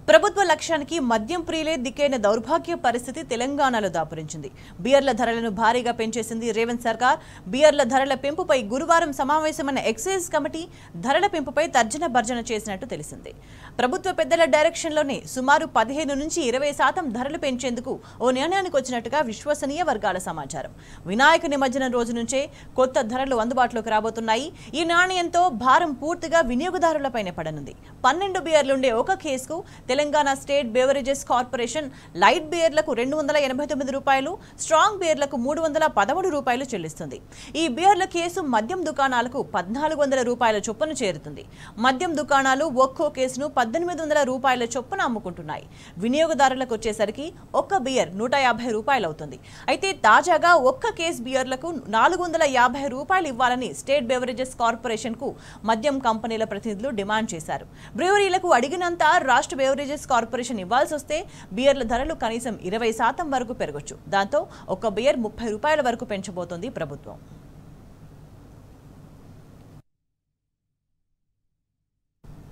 ప్రభుత్వ లక్ష్యానికి మద్యం ప్రియులే దిక్కైన దౌర్భాగ్య పరిస్థితి తెలంగాణలో దాపురించింది. బియర్ల ధరలను భారీగా పెంచేసింది రేవంత్ సర్కార్. బియర్ల ధరల పెంపుపై గురువారం సమావేశమైన ఎక్సైజ్ కమిటీ ధరల పెంపుపై తర్జన భర్జన చేసినట్టు తెలిసింది. ప్రభుత్వ పెద్దల డైరెక్షన్లోనే సుమారు 15 నుంచి 20% ధరలు పెంచేందుకు ఓ నిర్ణయానికి వచ్చినట్టుగా విశ్వసనీయ వర్గాల సమాచారం. వినాయక నిమజ్జనం రోజు నుంచే కొత్త ధరలు అందుబాటులోకి రాబోతున్నాయి. ఈ నిర్ణయంతో భారం పూర్తిగా వినియోగదారులపైనే పడనుంది. 12 బియర్లుండే ఒక కేసుకు Telangana state beverages corporation light బియర్లకు ₹289, స్ట్రాంగ్ బియర్లకు ₹313 చెల్లిస్తుంది. ఈ బియర్ల కేసు మద్యం దుకాణాలకు ₹1400 చొప్పున చేరుతుంది. మద్యం దుకాణాలు ఒక్కో కేసును ₹1800 చొప్పున అమ్ముకుంటున్నాయి. వినియోగదారులకు వచ్చేసరికి ఒక్క బియర్ ₹150 అవుతుంది. అయితే తాజాగా ఒక్క కేసు బియర్లకు ₹450 ఇవ్వాలని స్టేట్ బెవరేజెస్ కార్పొరేషన్ కు మద్యం కంపెనీల ప్రతినిధులు డిమాండ్ చేశారు. బ్రూవరీలకు అడిగినంత రాష్ట్ర బెవరేజెస్ కార్పొరేషన్ ఇవ్వాల్సి వస్తే బియర్ల ధరలు కనీసం 20% వరకు పెరగొచ్చు. దాంతో ఒక్క బియర్ ₹30 వరకు పెంచబోతోంది ప్రభుత్వం.